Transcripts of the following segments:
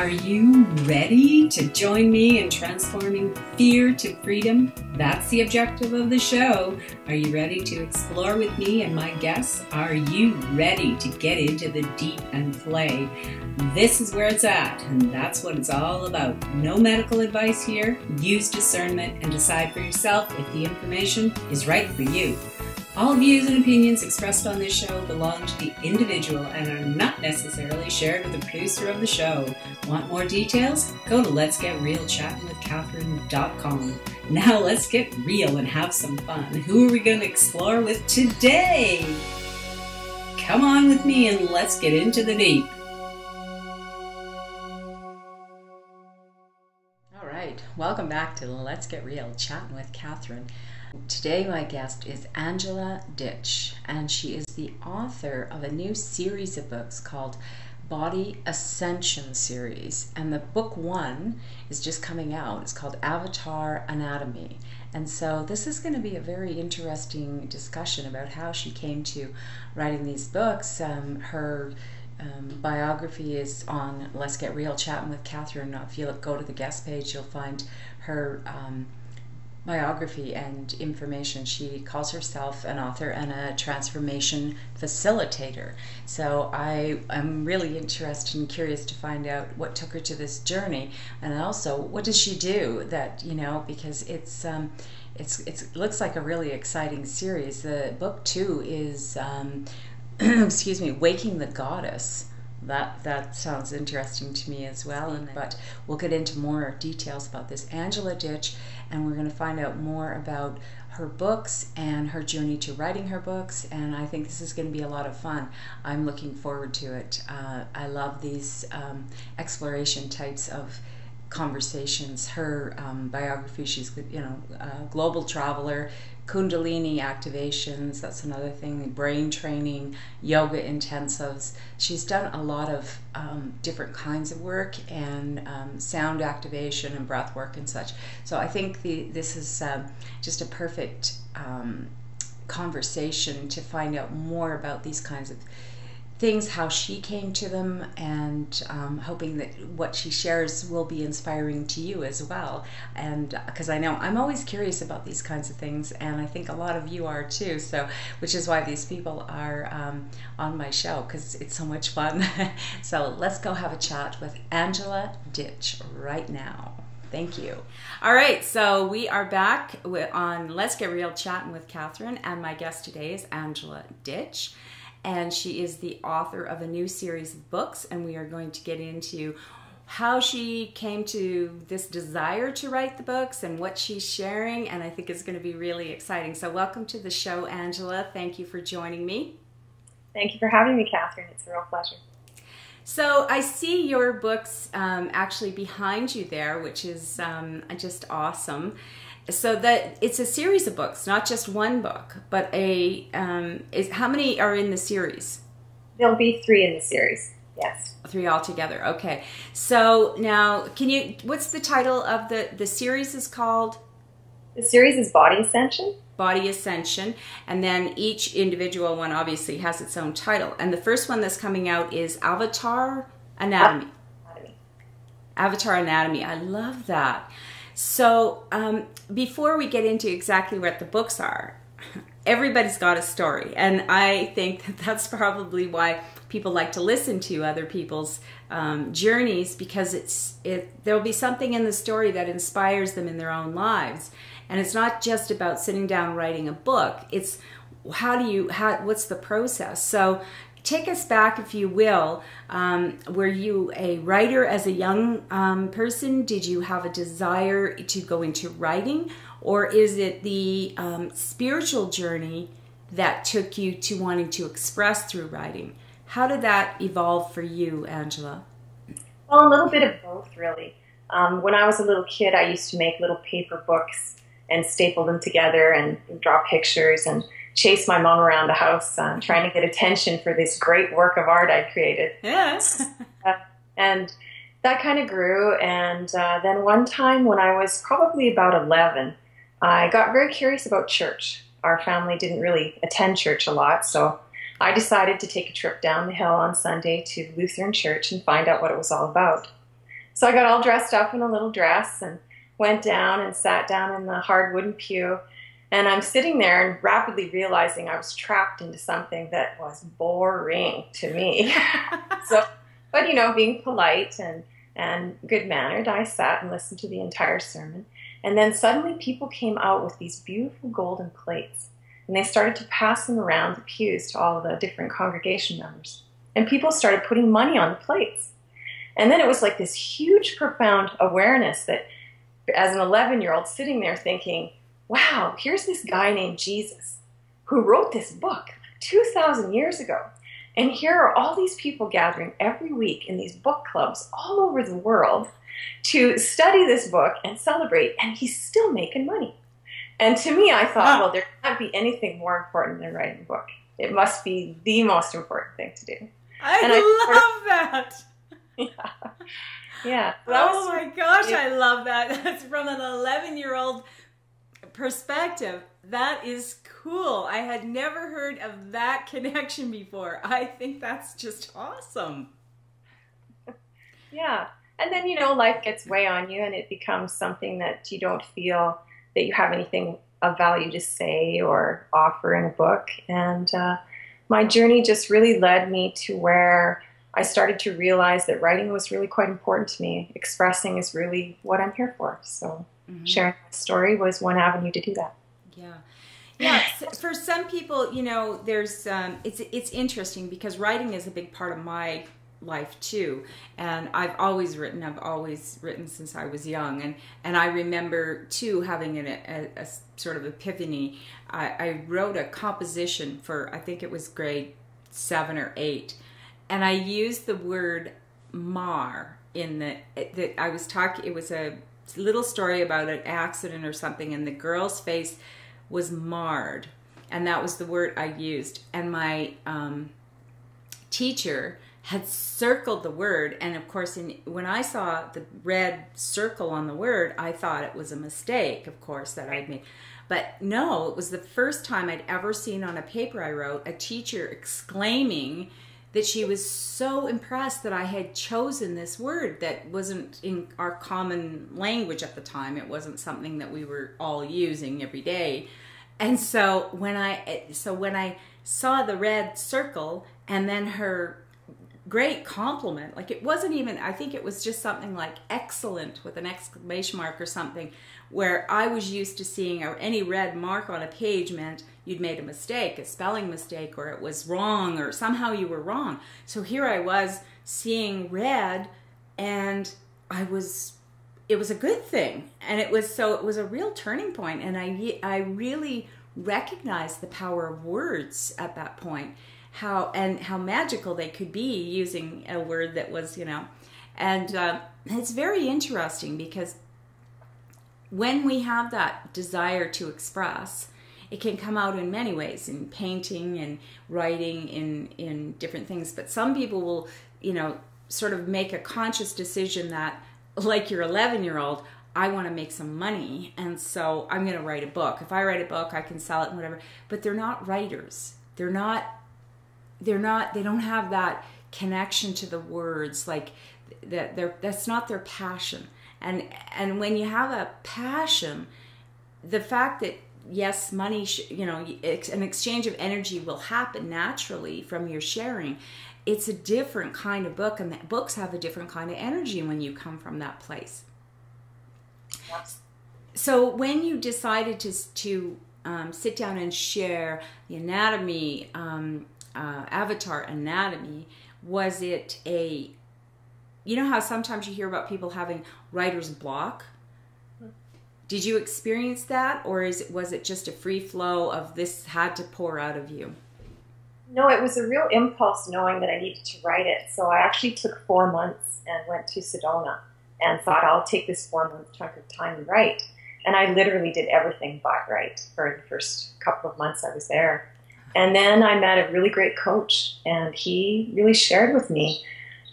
Are you ready to join me in transforming fear to freedom? That's the objective of the show. Are you ready to explore with me and my guests? Are you ready to get into the deep and play? This is where it's at, and that's what it's all about. No medical advice here. Use discernment and decide for yourself if the information is right for you. All views and opinions expressed on this show belong to the individual and are not necessarily shared with the producer of the show. Want more details? Go to letsgetrealchattinwithcatherine.com. Now let's get real and have some fun. Who are we going to explore with today? Come on with me and let's get into the deep. All right, welcome back to Let's Get Real Chattin with Catherine. Today my guest is Angela Ditch, and she is the author of a new series of books called Body Ascension Series, and the book one is just coming out. It's called Avatar Anatomy, and so this is going to be a very interesting discussion about how she came to writing these books. Her biography is on Let's Get Real Chattin with Catherine. If you go to the guest page, you'll find her biography and information. She calls herself an author and a transformation facilitator. So I am really interested and curious to find out what took her to this journey, and also what does she do that, you know, because it looks like a really exciting series. The book two is excuse me, Waking the Goddess. That sounds interesting to me as well, but we'll get into more details about this. Angela Ditch, and we're going to find out more about her books and her journey to writing her books, and I think this is going to be a lot of fun. I'm looking forward to it. I love these exploration types of conversations. Her biography, she's a global traveler, Kundalini activations, that's another thing, brain training, yoga intensives. She's done a lot of different kinds of work, and sound activation and breath work and such. So I think this is just a perfect conversation to find out more about these kinds of things, how she came to them, and hoping that what she shares will be inspiring to you as well. And because I know I'm always curious about these kinds of things, and I think a lot of you are too, so which is why these people are on my show, because it's so much fun. So let's go have a chat with Angela Ditch right now. Thank you. All right, so we are back on Let's Get Real Chattin with Catherine, and my guest today is Angela Ditch. And she is the author of a new series of books, and we are going to get into how she came to this desire to write the books and what she's sharing, and I think it's going to be really exciting. So welcome to the show, Angela. Thank you for joining me. Thank you for having me, Catherine. It's a real pleasure. So I see your books actually behind you there, which is just awesome. So that it's a series of books, not just one book, but how many are in the series? There'll be 3 in the series, yes. 3 altogether, okay. So now, what's the title of the series is called? The series is Body Ascension. Body Ascension, and then each individual one obviously has its own title. And the first one that's coming out is Avatar Anatomy. Avatar Anatomy, I love that. So before we get into exactly what the books are, everybody's got a story, and I think that's probably why people like to listen to other people's journeys, because there'll be something in the story that inspires them in their own lives, and it's not just about sitting down and writing a book. It's what's the process? So take us back, if you will. Were you a writer as a young person? Did you have a desire to go into writing? Or is it the spiritual journey that took you to wanting to express through writing? How did that evolve for you, Angela? Well, a little bit of both, really. When I was a little kid, I used to make little paper books and staple them together and draw pictures and chase my mom around the house trying to get attention for this great work of art I'd created. Yes. And that kind of grew. And then one time when I was probably about 11, I got very curious about church. Our family didn't really attend church a lot, so I decided to take a trip down the hill on Sunday to Lutheran church and find out what it was all about. So I got all dressed up in a little dress and went down and sat down in the hard wooden pew. And I'm sitting there and rapidly realizing I was trapped into something that was boring to me. But being polite and good-mannered, I sat and listened to the entire sermon. And then suddenly people came out with these beautiful golden plates. And they started to pass them around the pews to all of the different congregation members. And people started putting money on the plates. And then it was like this huge, profound awareness that as an 11-year-old sitting there thinking, wow, here's this guy named Jesus who wrote this book 2,000 years ago. And here are all these people gathering every week in these book clubs all over the world to study this book and celebrate, and he's still making money. And to me, I thought, well, there can't be anything more important than writing a book. It must be the most important thing to do. I love that. Yeah. Yeah. Oh my gosh, I love that. That's from an 11-year-old perspective. That is cool. I had never heard of that connection before. I think that's just awesome. Yeah. And then, life gets way on you and it becomes something that you don't feel that you have anything of value to say or offer in a book. And my journey just really led me to where I started to realize that writing was really quite important to me. Expressing is really what I'm here for. So sharing my story was one avenue to do that. Yeah. Yeah. For some people, there's, it's interesting because writing is a big part of my life too. And I've always written since I was young. And I remember too having a sort of epiphany. I wrote a composition for, I think it was grade 7 or 8. And I used the word mar that I was talking, it was a little story about an accident or something, and the girl's face was marred. And that was the word I used. And my teacher had circled the word. And of course, when I saw the red circle on the word, I thought it was a mistake, of course, that I'd made. But no, it was the first time I'd ever seen on a paper I wrote a teacher exclaiming that she was so impressed that I had chosen this word that wasn't in our common language at the time. It wasn't something that we were all using every day. And so when I saw the red circle and then her great compliment, like it wasn't even, I think it was just something like excellent with an exclamation mark or something, where I was used to seeing any red mark on a page meant you'd made a mistake, a spelling mistake, or it was wrong, or somehow you were wrong. So here I was seeing red, and it was a good thing. And it was a real turning point. And I really recognized the power of words at that point, how magical they could be using a word that was, and it's very interesting because when we have that desire to express, it can come out in many ways, in painting and writing, in different things. But some people will, sort of make a conscious decision that, like your 11-year-old, I want to make some money, and so I'm going to write a book. If I write a book, I can sell it and whatever. But they're not writers. They don't have that connection to the words, like that's not their passion. And when you have a passion, the fact that yes, money, an exchange of energy will happen naturally from your sharing. It's a different kind of book, and books have a different kind of energy when you come from that place. Yes. So when you decided to sit down and share the anatomy, avatar anatomy, was it how sometimes you hear about people having writer's block? Did you experience that, or was it just a free flow of this had to pour out of you? No, it was a real impulse knowing that I needed to write it. So I actually took 4 months and went to Sedona and thought I'll take this 4-month chunk of time and write. And I literally did everything but write for the first couple of months I was there. And then I met a really great coach, and he really shared with me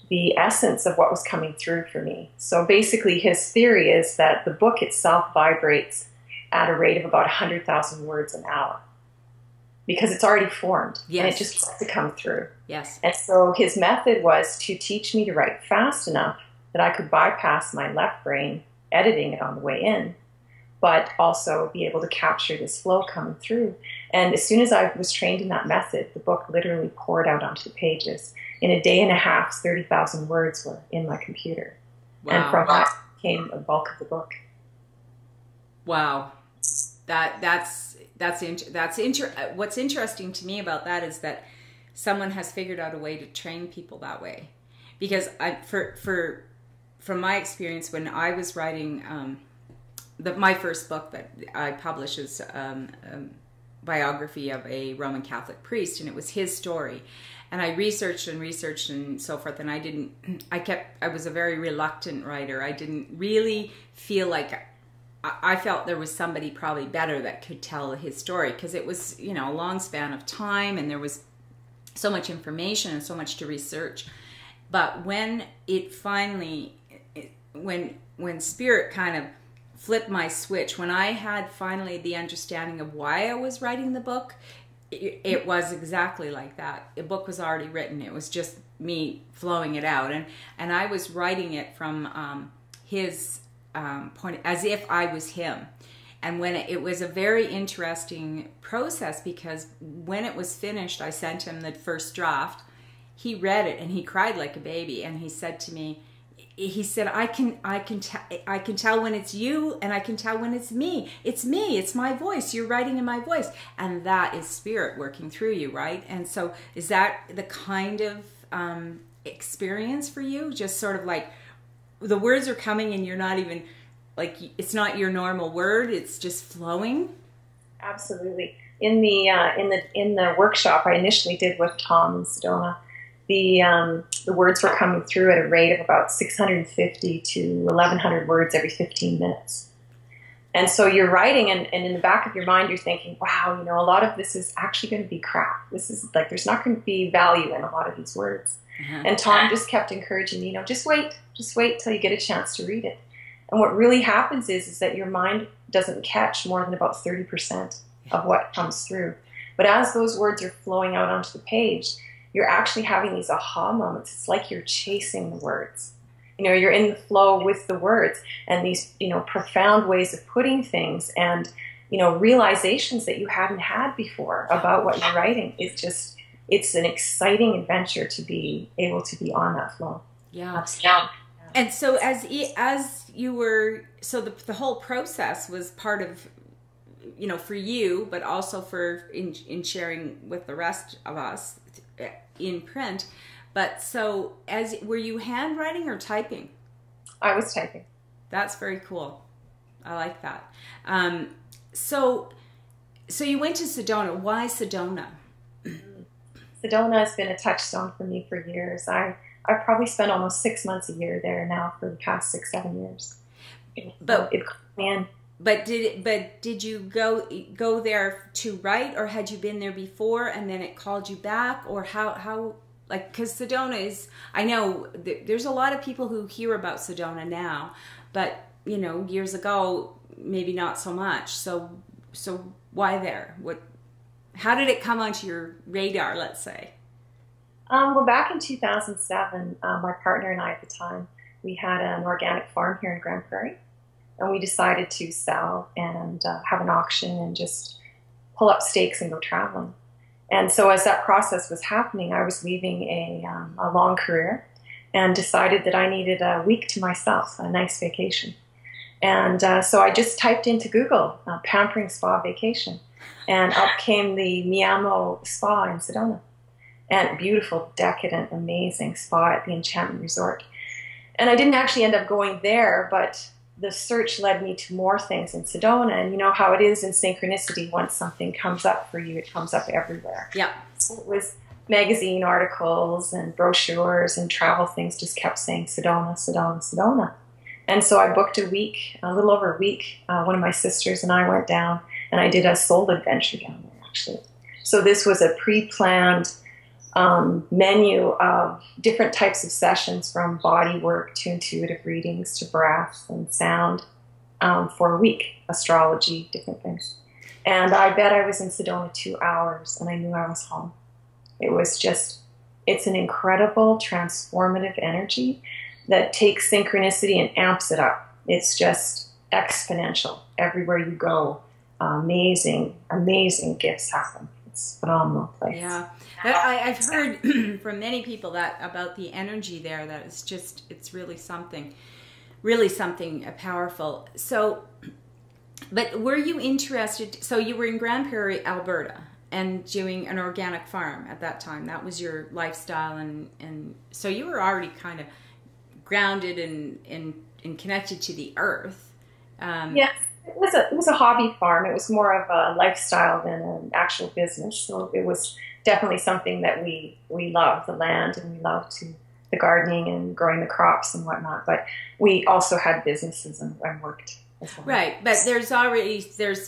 the essence of what was coming through for me. So basically his theory is that the book itself vibrates at a rate of about 100,000 words an hour because it's already formed. Yes. And it just has to come through. Yes. And so his method was to teach me to write fast enough that I could bypass my left brain, editing it on the way in, but also be able to capture this flow coming through. And as soon as I was trained in that method, the book literally poured out onto the pages. In a day and a half, 30,000 words were in my computer. Wow. And from that came a bulk of the book. Wow. What's interesting to me about that is that someone has figured out a way to train people that way. Because from my experience, when I was writing my first book that I published is a biography of a Roman Catholic priest, and it was his story. And I researched and so forth, and I was a very reluctant writer. I didn't really feel like, I felt there was somebody probably better that could tell his story, because it was, a long span of time, and there was so much information and so much to research. But when it finally, when Spirit kind of flipped my switch, when I had finally the understanding of why I was writing the book, it was exactly like that. The book was already written. It was just me flowing it out. And I was writing it from his point, as if I was him. And when it was a very interesting process, because when it was finished, I sent him the first draft. He read it and he cried like a baby. And he said to me, I can tell when it's you, and I can tell when it's me. It's me. It's my voice. You're writing in my voice, and that is Spirit working through you, right? And so, is that the kind of experience for you? Just sort of like the words are coming, and you're not even like, it's not your normal word. It's just flowing. Absolutely. In the workshop I initially did with Tom in Sedona, the words were coming through at a rate of about 650 to 1,100 words every 15 minutes. And so you're writing, and in the back of your mind, you're thinking, wow, a lot of this is actually going to be crap. This is like, there's not going to be value in a lot of these words. Mm-hmm. And Tom just kept encouraging me, just wait till you get a chance to read it. And what really happens is that your mind doesn't catch more than about 30% of what comes through. But as those words are flowing out onto the page, you're actually having these aha moments. It's like you're chasing the words. You're in the flow with the words, and these, profound ways of putting things, and, realizations that you hadn't had before about what you're writing. It's an exciting adventure to be able to be on that flow. Yeah. And so as you were, so the whole process was part of, for you, but also for in sharing with the rest of us in print. But so were you handwriting or typing? I was typing. That's very cool. I like that. So you went to Sedona. Why Sedona? Sedona has been a touchstone for me for years. I've probably spent almost 6 months a year there now for the past 6-7 years. But did you go there to write, or had you been there before and then it called you back, or how like, because Sedona is, I know there's a lot of people who hear about Sedona now, but years ago maybe not so much. So why there? How did it come onto your radar, let's say? Well, back in 2007, my partner and I at the time, we had an organic farm here in Grand Prairie. And we decided to sell and have an auction and just pull up stakes and go traveling. And so as that process was happening, I was leaving a long career and decided that I needed a week to myself, a nice vacation. And so I just typed into Google, pampering spa vacation. And up came the Miamo Spa in Sedona. And beautiful, decadent, amazing spa at the Enchantment Resort. And I didn't actually end up going there, but the search led me to more things in Sedona. And you know how it is in synchronicity, once something comes up for you, it comes up everywhere. Yeah. So it was magazine articles and brochures and travel things just kept saying Sedona, Sedona, Sedona. And so I booked a little over a week. One of my sisters and I went down, and I did a soul adventure down there, actually. So this was a pre-planned menu of different types of sessions, from body work to intuitive readings to breath and sound, for a week, astrology, different things. And I bet I was in Sedona 2 hours, and I knew I was home. It was just, it's an incredible transformative energy that takes synchronicity and amps it up. It's just exponential. Everywhere you go, amazing, amazing gifts happen. It's a phenomenal place. Yeah. I've heard from many people that about the energy there, that it's really something powerful. So, but were you interested, so you were in Grand Prairie, Alberta, and doing an organic farm at that time. That was your lifestyle, and so you were already kind of grounded and connected to the earth. Yes, it was a hobby farm. It was more of a lifestyle than an actual business. So it was definitely something that we loved, the land, and we loved the gardening and growing the crops and whatnot. But we also had businesses and worked. Right, but there's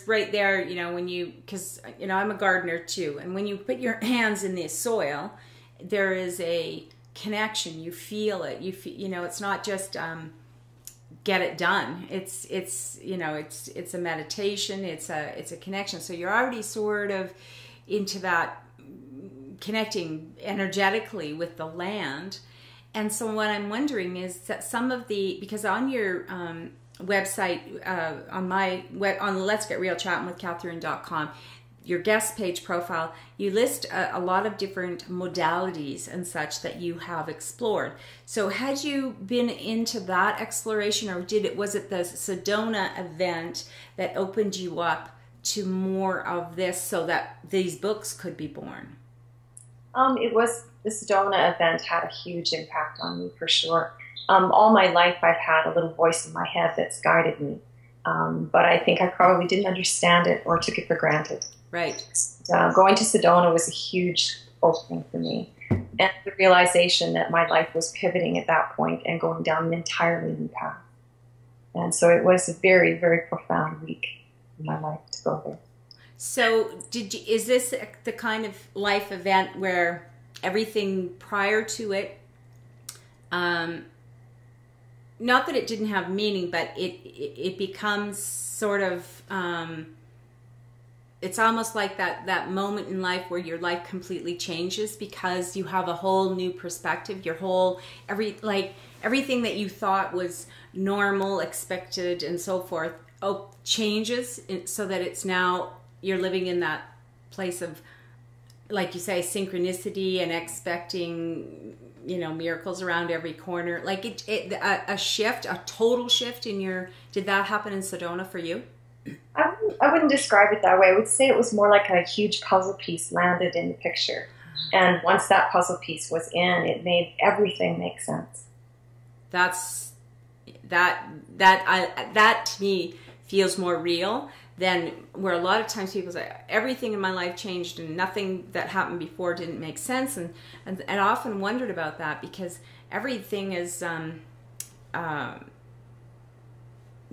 right there, because I'm a gardener too, and when you put your hands in the soil, there is a connection. You feel it. It's not just get it done. It's a meditation. It's a connection. So you're already sort of into that, connecting energetically with the land. And so what I'm wondering is that because on your website, on the Let's Get Real Chattin with Catherine.com, your guest page profile, you list a lot of different modalities and such that you have explored. So had you been into that exploration, or was it the Sedona event that opened you up to more of this so that these books could be born? It was the Sedona event had a huge impact on me, for sure. All my life I've had a little voice in my head that's guided me. But I think I probably didn't understand it or took it for granted. Right. Going to Sedona was a huge opening for me. And the realization that my life was pivoting at that point and going down an entirely new path. And so it was a very, very profound week in my life to go there. So is this the kind of life event where everything prior to it, not that it didn't have meaning, but it becomes sort of, it's almost like that moment in life where your life completely changes because you have a whole new perspective. Everything that you thought was normal, expected, and so forth, changes so that it's now you're living in that place of, like you say, synchronicity and expecting, miracles around every corner. Like a total shift in did that happen in Sedona for you? I wouldn't describe it that way. I would say it was more like a huge puzzle piece landed in the picture. And once that puzzle piece was in, it made everything make sense. That to me feels more real than where a lot of times people say everything in my life changed and nothing that happened before didn't make sense, and I often wondered about that because everything is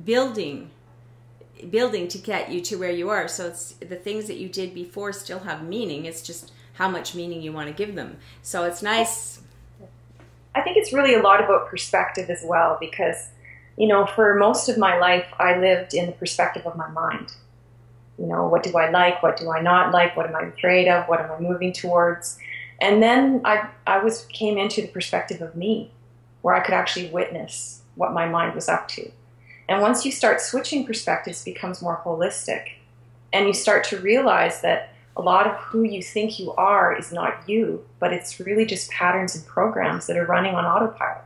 building to get you to where you are. So it's the things that you did before still have meaning. It's just how much meaning you want to give them. So it's nice. I think it's really a lot about perspective as well, because for most of my life, I lived in the perspective of my mind. What do I like? What do I not like? What am I afraid of? What am I moving towards? And then I came into the perspective of me, where I could actually witness what my mind was up to. And once you start switching perspectives, it becomes more holistic. And you start to realize that a lot of who you think you are is not you, but it's really just patterns and programs that are running on autopilot.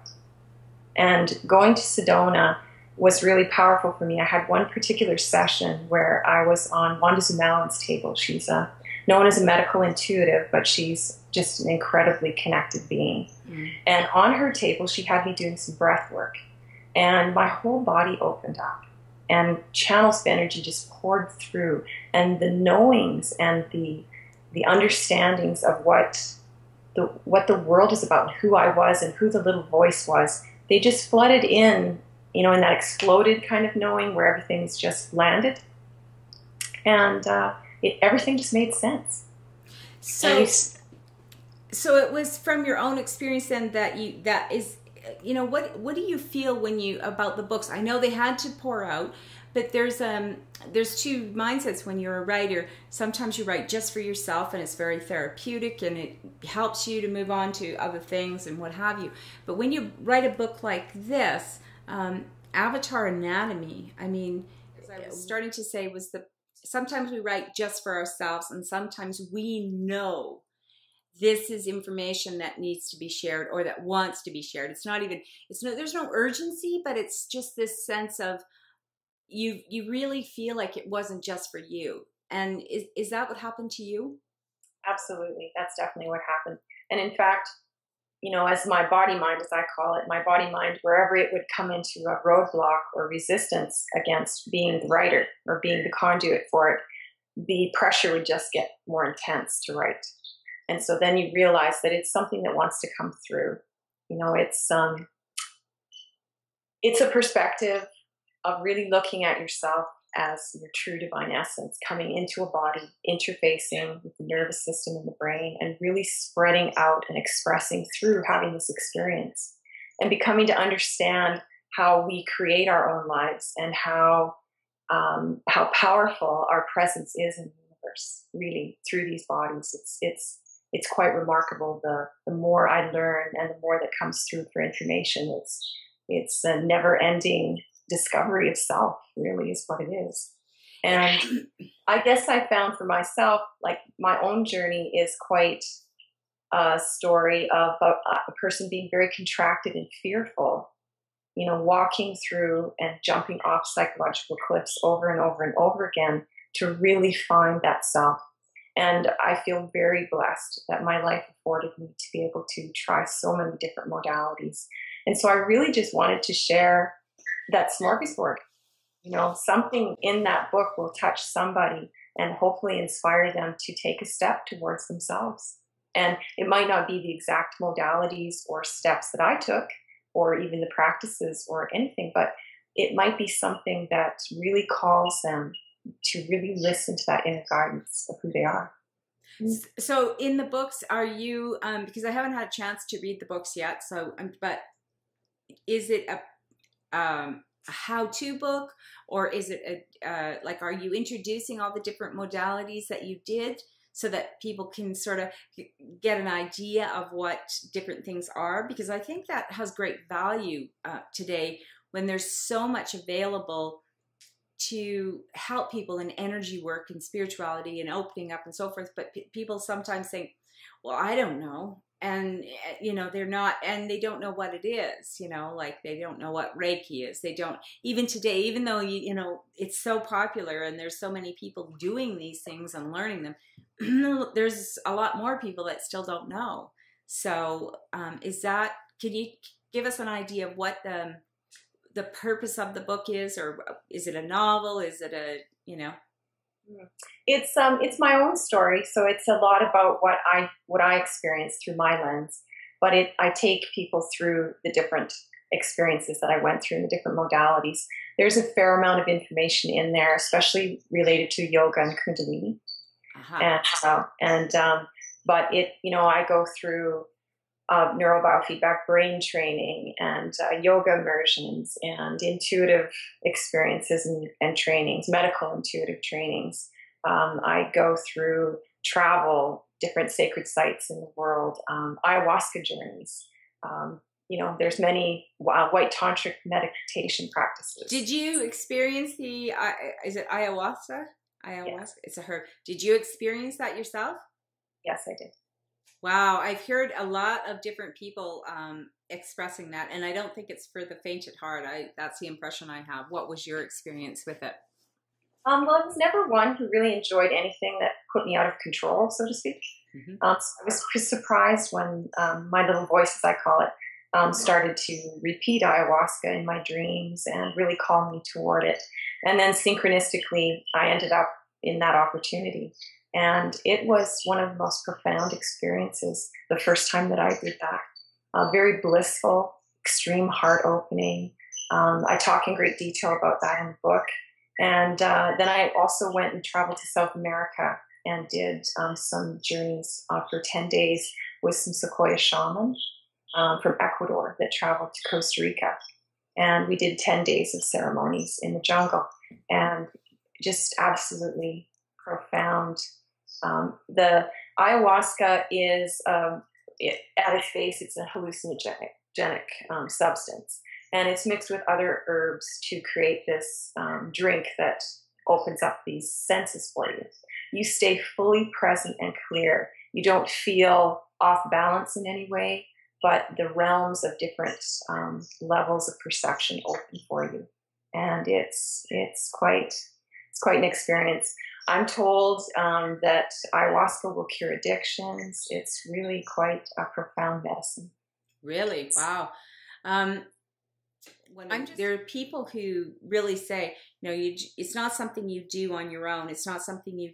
And going to Sedona was really powerful for me. I had one particular session where I was on Wanda Zumalin's table. She's known as a medical intuitive, but she's just an incredibly connected being. Mm. And on her table, she had me doing some breath work. And my whole body opened up. And channels of energy just poured through. And the knowings and the understandings of what the world is about, and who I was and who the little voice was, they just flooded in, in that exploded kind of knowing where everything's just landed. And everything just made sense. So it was from your own experience then what do you feel about the books? I know they had to pour out, But there's two mindsets when you're a writer. Sometimes you write just for yourself and it's very therapeutic and it helps you to move on to other things and what have you. But when you write a book like this, Avatar Anatomy, I mean, as I was starting to say, was sometimes we write just for ourselves and sometimes we know this is information that needs to be shared or that wants to be shared. There's no urgency, but it's just this sense of you really feel like it wasn't just for you. And is that what happened to you? Absolutely. That's definitely what happened. And in fact, as my body mind, as I call it, my body mind, wherever it would come into a roadblock or resistance against being the writer or being the conduit for it, the pressure would just get more intense to write. And so then you realize that it's something that wants to come through. It's a perspective of really looking at yourself as your true divine essence, coming into a body, interfacing with the nervous system and the brain, and really spreading out and expressing through having this experience, and becoming to understand how we create our own lives and how powerful our presence is in the universe, really, through these bodies. It's quite remarkable. The more I learn and the more that comes through for information, it's a never-ending discovery of self, really, is what it is. And I guess I found for myself, like, my own journey is quite a story of a person being very contracted and fearful, walking through and jumping off psychological cliffs over and over and over again to really find that self. And I feel very blessed that my life afforded me to be able to try so many different modalities. And so I really just wanted to share that smorgasbord. Something in that book will touch somebody and hopefully inspire them to take a step towards themselves. And it might not be the exact modalities or steps that I took, or even the practices or anything, but it might be something that really calls them to really listen to that inner guidance of who they are. So in the books, are you, because I haven't had a chance to read the books yet, but is it a how-to book, or is it are you introducing all the different modalities that you did so that people can sort of get an idea of what different things are? Because I think that has great value today when there's so much available to help people in energy work and spirituality and opening up and so forth. But people sometimes think, well, I don't know. And, they're not, and they don't know what it is, like they don't know what Reiki is. They don't, even today, even though, it's so popular and there's so many people doing these things and learning them, there's a lot more people that still don't know. So can you give us an idea of what the purpose of the book is, or is it a novel? Is it It's my own story, so it's a lot about what I experienced through my lens. But I take people through the different experiences that I went through in the different modalities. There's a fair amount of information in there, especially related to yoga and Kundalini. But I go through neurobiofeedback brain training and yoga immersions and intuitive experiences and trainings, medical intuitive trainings. I go through travel, different sacred sites in the world, ayahuasca journeys. There's many white tantric meditation practices. Did you experience is it ayahuasca? Ayahuasca? Yes. It's a herb. Did you experience that yourself? Yes, I did. Wow, I've heard a lot of different people expressing that, and I don't think it's for the faint at heart. That's the impression I have. What was your experience with it? Well, I was never one who really enjoyed anything that put me out of control, so to speak. Mm-hmm. So I was surprised when my little voice, as I call it, started to repeat ayahuasca in my dreams and really call me toward it. And then synchronistically, I ended up in that opportunity. And it was one of the most profound experiences the first time that I did that. Very blissful, extreme heart opening. I talk in great detail about that in the book. And then I also went and traveled to South America and did some journeys for 10 days with some Sequoia shaman from Ecuador that traveled to Costa Rica. And we did 10 days of ceremonies in the jungle. and just absolutely profound. The ayahuasca is, at its base, it's a hallucinogenic substance, and it's mixed with other herbs to create this drink that opens up these senses for you. You stay fully present and clear. You don't feel off balance in any way, but the realms of different levels of perception open for you, and it's quite an experience. I'm told that ayahuasca will cure addictions. It's really quite a profound medicine. Really? Wow. There are people who really say, it's not something you do on your own. It's not something you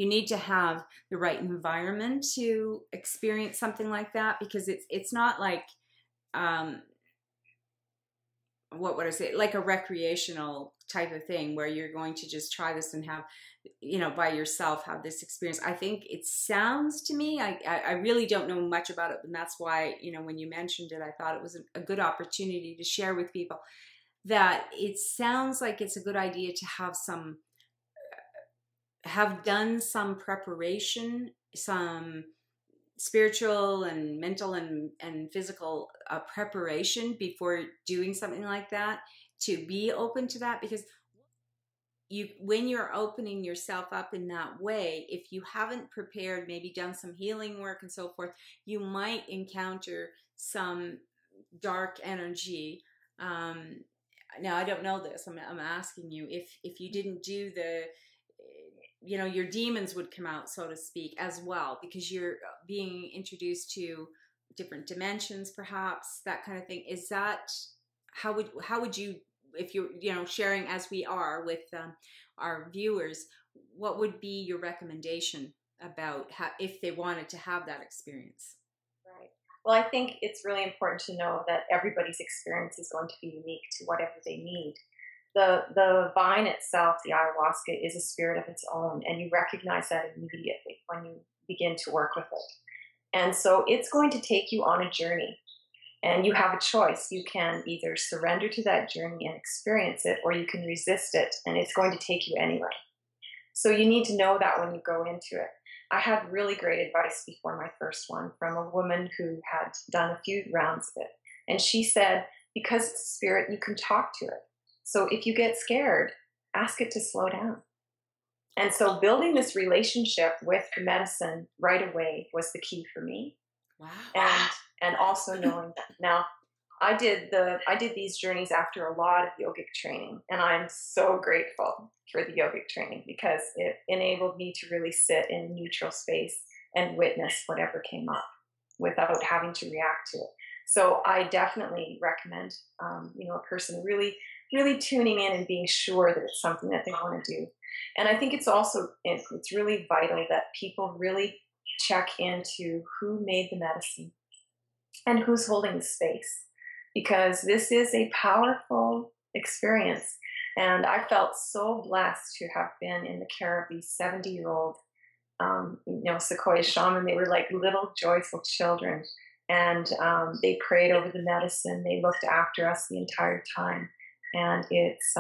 need to have the right environment to experience something like that, because it's not like, what would I say, like a recreational type of thing where you're going to just try this and have, by yourself, have this experience. I think it sounds to me, I really don't know much about it, and that's why, when you mentioned it, I thought it was a good opportunity to share with people, that it sounds like it's a good idea to have done some preparation, some spiritual and mental and physical preparation before doing something like that, to be open to that. Because when you're opening yourself up in that way, if you haven't prepared, maybe done some healing work and so forth, you might encounter some dark energy. Now, I don't know this. I'm asking you, if you didn't do your demons would come out, so to speak, as well, because you're being introduced to different dimensions, perhaps, that kind of thing. Is that, how would you, if you're, sharing as we are with our viewers, what would be your recommendation about if they wanted to have that experience? Right. Well, I think it's really important to know that everybody's experience is going to be unique to whatever they need. The vine itself, the ayahuasca, is a spirit of its own, and you recognize that immediately when you begin to work with it. And so it's going to take you on a journey, and you have a choice. You can either surrender to that journey and experience it, or you can resist it, and it's going to take you anyway. So you need to know that when you go into it. I had really great advice before my first one from a woman who had done a few rounds of it, and she said, because it's a spirit, you can talk to it. So if you get scared, ask it to slow down. And so building this relationship with the medicine right away was the key for me. Wow. And also knowing that. Now, I did these journeys after a lot of yogic training, and I'm so grateful for the yogic training, because it enabled me to really sit in a neutral space and witness whatever came up without having to react to it. So I definitely recommend, a person really tuning in and being sure that it's something that they want to do. And I think it's really vital that people really check into who made the medicine and who's holding the space, because this is a powerful experience. And I felt so blessed to have been in the care of these 70-year-old, Sequoia shaman. They were like little joyful children, and they prayed over the medicine. They looked after us the entire time. And it's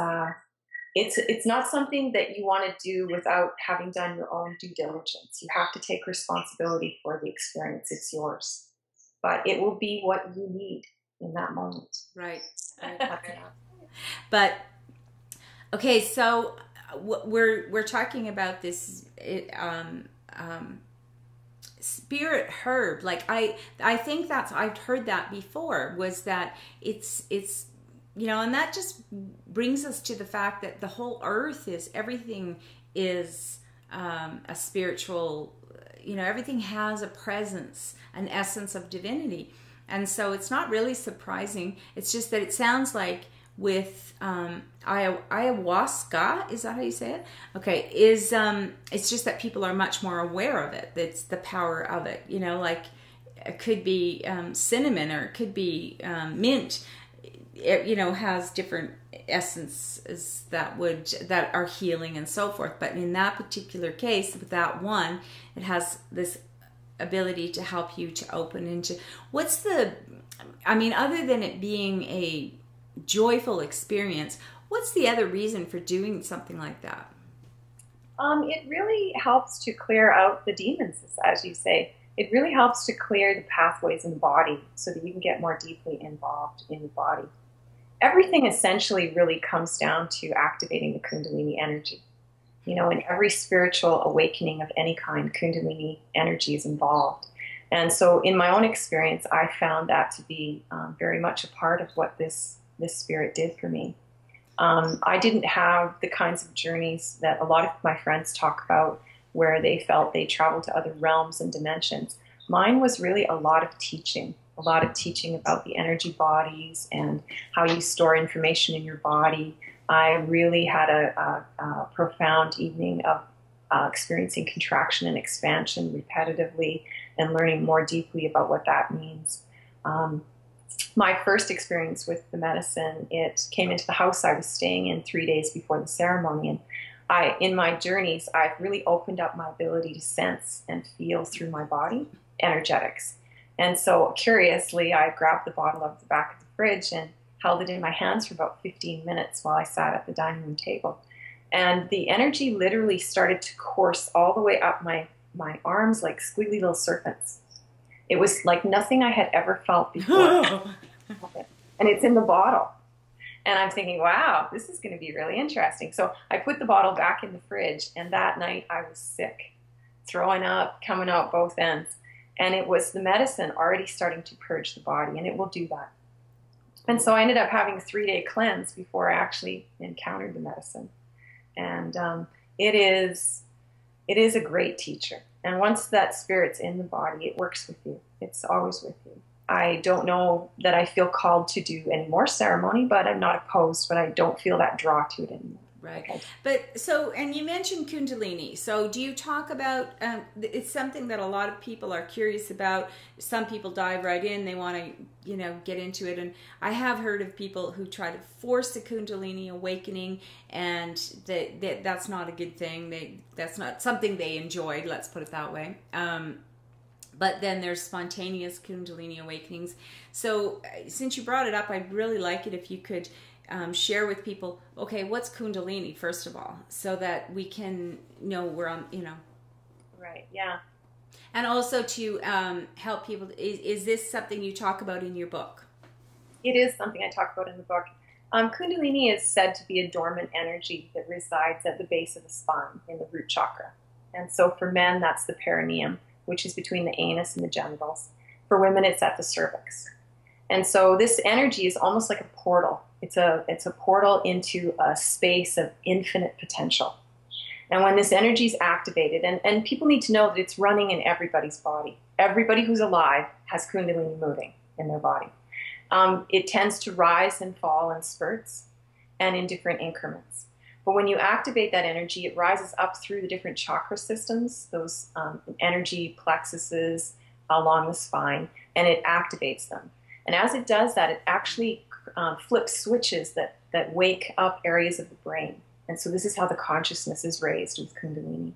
not something that you want to do without having done your own due diligence. You have to take responsibility for the experience. It's yours, but it will be what you need in that moment. Right. But okay, so we're talking about this spirit herb. Like I think I've heard that before, was that it's and that just brings us to the fact that the whole earth everything is a spiritual, everything has a presence, an essence of divinity. And so it's not really surprising. It's just that it sounds like with ayahuasca, is that how you say it? Okay, it's just that people are much more aware of it. It's the power of it, like it could be cinnamon, or it could be mint. It, has different essences that are healing and so forth. But in that particular case, with that one, it has this ability to help you to open into other than it being a joyful experience, What's the other reason for doing something like that? It really helps to clear out the demons, as you say. It really helps to clear the pathways in the body so that you can get more deeply involved in the body. Everything essentially really comes down to activating the Kundalini energy. You know, in every spiritual awakening of any kind, Kundalini energy is involved. And so in my own experience, I found that to be very much a part of what this spirit did for me. I didn't have the kinds of journeys that a lot of my friends talk about where they felt they traveled to other realms and dimensions. Mine was really a lot of teaching about the energy bodies and how you store information in your body. I really had a profound evening of experiencing contraction and expansion repetitively and learning more deeply about what that means. My first experience with the medicine, it came into the house I was staying in 3 days before the ceremony. And in my journeys, I've really opened up my ability to sense and feel through my body energetics. And so curiously, I grabbed the bottle out of the back of the fridge and held it in my hands for about 15 minutes while I sat at the dining room table. And the energy literally started to course all the way up my arms like squiggly little serpents. It was like nothing I had ever felt before. And it's in the bottle. And I'm thinking, wow, this is going to be really interesting. So I put the bottle back in the fridge, and that night I was sick, throwing up, coming out both ends. And it was the medicine already starting to purge the body, and it will do that. And so I ended up having a 3-day cleanse before I actually encountered the medicine. And it is a great teacher. And once that spirit's in the body, it works with you. It's always with you. I don't know that I feel called to do any more ceremony, but I'm not opposed, but I don't feel that draw to it anymore. Right. Okay. But so, and you mentioned Kundalini. So do you talk about, it's something that a lot of people are curious about. Some people dive right in. They want to, get into it. And I have heard of people who try to force a Kundalini awakening, and that's not a good thing. That's not something they enjoyed. Let's put it that way. But then there's spontaneous Kundalini awakenings. So since you brought it up, I'd really like it if you could share with people, okay, what's Kundalini, first of all, so that we can know we're on, Right, yeah. And also to help people, is this something you talk about in your book? It is something I talk about in the book. Kundalini is said to be a dormant energy that resides at the base of the spine in the root chakra. And so for men, that's the perineum, which is between the anus and the genitals. For women, it's at the cervix. And so this energy is almost like a portal. It's a portal into a space of infinite potential. And when this energy is activated, and people need to know that it's running in everybody's body. Everybody who's alive has Kundalini moving in their body. It tends to rise and fall in spurts and in different increments. But when you activate that energy, it rises up through the different chakra systems, those energy plexuses along the spine, and it activates them. And as it does that, it actually flips switches that wake up areas of the brain. And so this is how the consciousness is raised with Kundalini.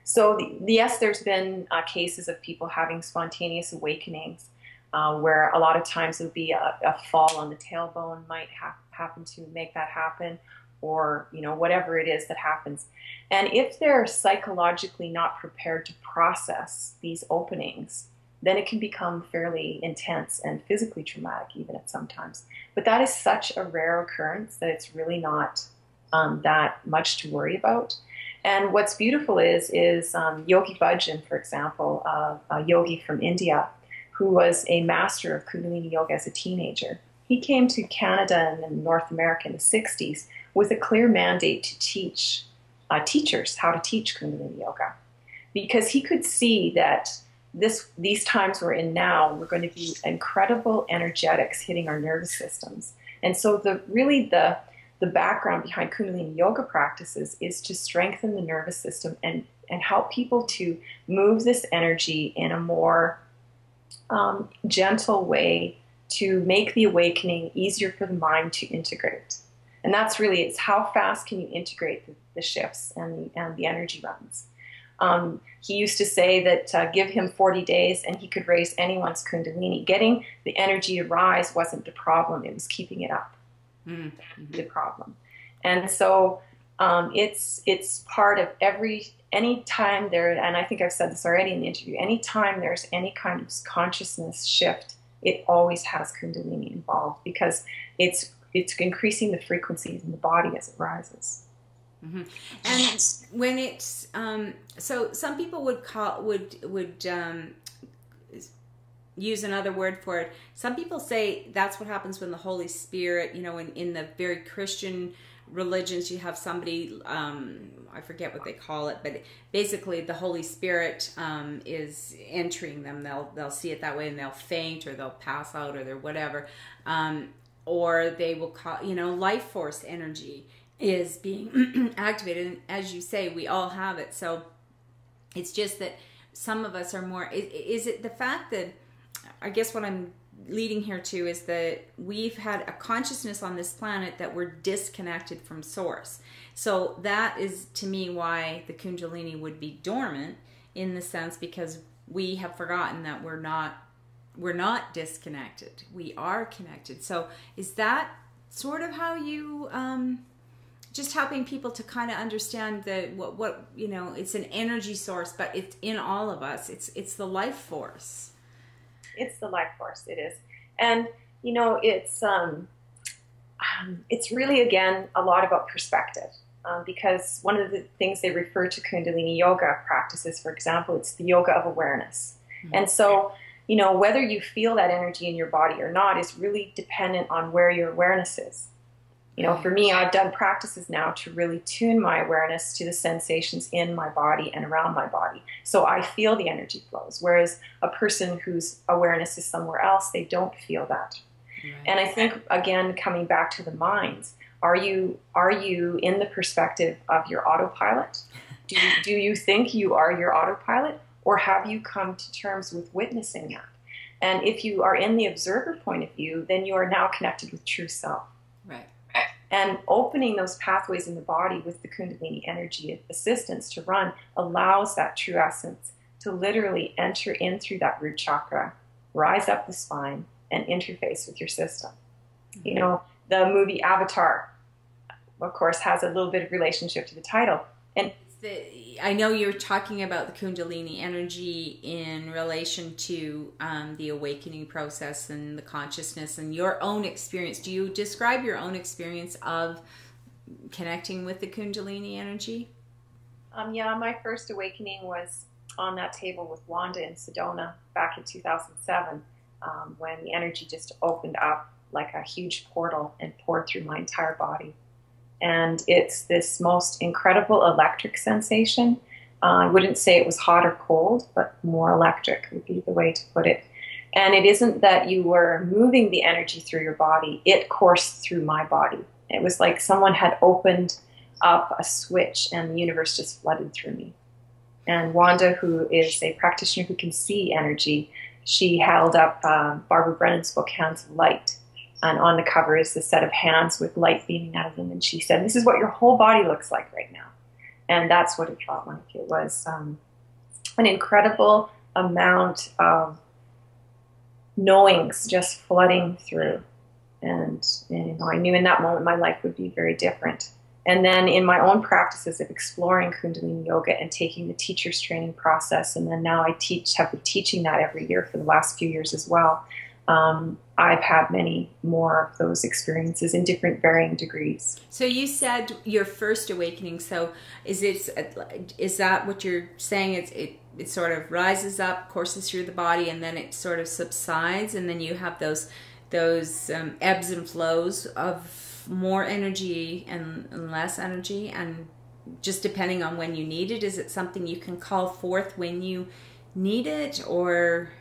So yes, there's been cases of people having spontaneous awakenings where a lot of times it would be a fall on the tailbone might happen to make that happen, or whatever it is that happens. And if they're psychologically not prepared to process these openings, then it can become fairly intense and physically traumatic even at some times. But that is such a rare occurrence that it's really not that much to worry about. And what's beautiful is Yogi Bhajan, for example, a yogi from India, who was a master of Kundalini Yoga as a teenager. He came to Canada and North America in the 60s with a clear mandate to teach teachers how to teach Kundalini Yoga, because he could see that these times we're in now were going to be incredible energetics hitting our nervous systems. And so the background behind Kundalini Yoga practices is to strengthen the nervous system and help people to move this energy in a more gentle way to make the awakening easier for the mind to integrate. And that's really, it's how fast can you integrate the shifts and the energy runs. He used to say that give him 40 days and he could raise anyone's Kundalini. Getting the energy to rise wasn't the problem, it was keeping it up. Mm-hmm. The problem. And so it's part of any time there, and I think I've said this already in the interview, anytime there's any kind of consciousness shift, it always has Kundalini involved, because it's increasing the frequencies in the body as it rises. Mm-hmm. And when it's so some people would use another word for it. Some people say that's what happens when the Holy Spirit, in the very Christian religions, you have somebody, I forget what they call it, but basically the Holy Spirit is entering them. They'll see it that way, and they'll faint, or they'll pass out, or they're whatever, or they will call, life force energy is being activated. And as you say, we all have it. So it's just that some of us are more, is it the fact that, I guess what I'm leading here to is that we've had a consciousness on this planet that we're disconnected from source. So that is, to me, why the Kundalini would be dormant, in the sense because we have forgotten that we're not disconnected. We are connected. So is that sort of how you just helping people to kind of understand that what it's an energy source, but it's in all of us. It's the life force. It's the life force. It is. And, it's really, again, a lot about perspective, because one of the things they refer to Kundalini yoga practices, for example, it's the yoga of awareness. Mm-hmm. And so, whether you feel that energy in your body or not is really dependent on where your awareness is. For me, I've done practices now to really tune my awareness to the sensations in my body and around my body. So I feel the energy flows, whereas a person whose awareness is somewhere else, they don't feel that. Right. And I think, again, coming back to the minds, are you in the perspective of your autopilot? Do you think you are your autopilot, or have you come to terms with witnessing that? And if you are in the observer point of view, then you are now connected with true self. Right. And opening those pathways in the body with the Kundalini energy assistance to run allows that true essence to literally enter in through that root chakra, rise up the spine, and interface with your system. Mm-hmm. The movie Avatar, of course, has a little bit of relationship to the title. And I know you're talking about the Kundalini energy in relation to the awakening process and the consciousness and your own experience. Do you describe your own experience of connecting with the Kundalini energy? Yeah, my first awakening was on that table with Wanda in Sedona back in 2007, when the energy just opened up like a huge portal and poured through my entire body. And it's this most incredible electric sensation. I wouldn't say it was hot or cold, but more electric would be the way to put it. And it isn't that you were moving the energy through your body. It coursed through my body. It was like someone had opened up a switch and the universe just flooded through me. And Wanda, who is a practitioner who can see energy, she held up Barbara Brennan's book, Hands of Light. And on the cover is the set of hands with light beaming out of them. And she said, "This is what your whole body looks like right now." And that's what it felt like. It was an incredible amount of knowings just flooding through. And I knew in that moment my life would be very different. And then in my own practices of exploring Kundalini Yoga and taking the teacher's training process, and then now have been teaching that every year for the last few years as well, I've had many more of those experiences in different varying degrees. So you said your first awakening. So is that what you're saying? It sort of rises up, courses through the body, and then it sort of subsides, and then you have those ebbs and flows of more energy and less energy, and just depending on when you need it. Is it something you can call forth when you need it, or?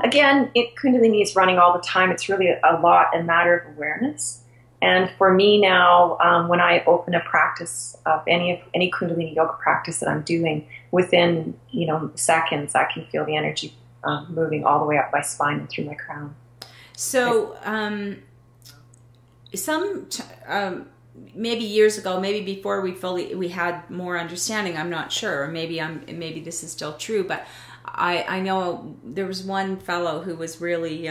Again, Kundalini is running all the time. It's really a matter of awareness. And for me now, when I open a practice of any Kundalini yoga practice that I'm doing, within seconds, I can feel the energy moving all the way up my spine and through my crown. So, maybe years ago, maybe before we had more understanding, I'm not sure, or maybe this is still true, but I know there was one fellow who was really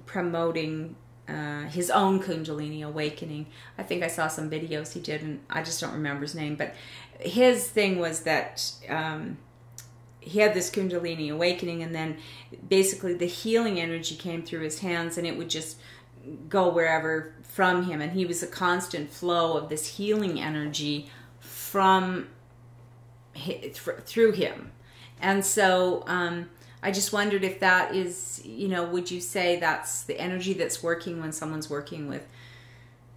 promoting his own Kundalini awakening. I think I saw some videos he did, and I just don't remember his name. But his thing was that he had this Kundalini awakening, and then basically the healing energy came through his hands, and it would just go wherever from him. And he was a constant flow of this healing energy from through him. And so I just wondered if that is, would you say that's the energy that's working when someone's working with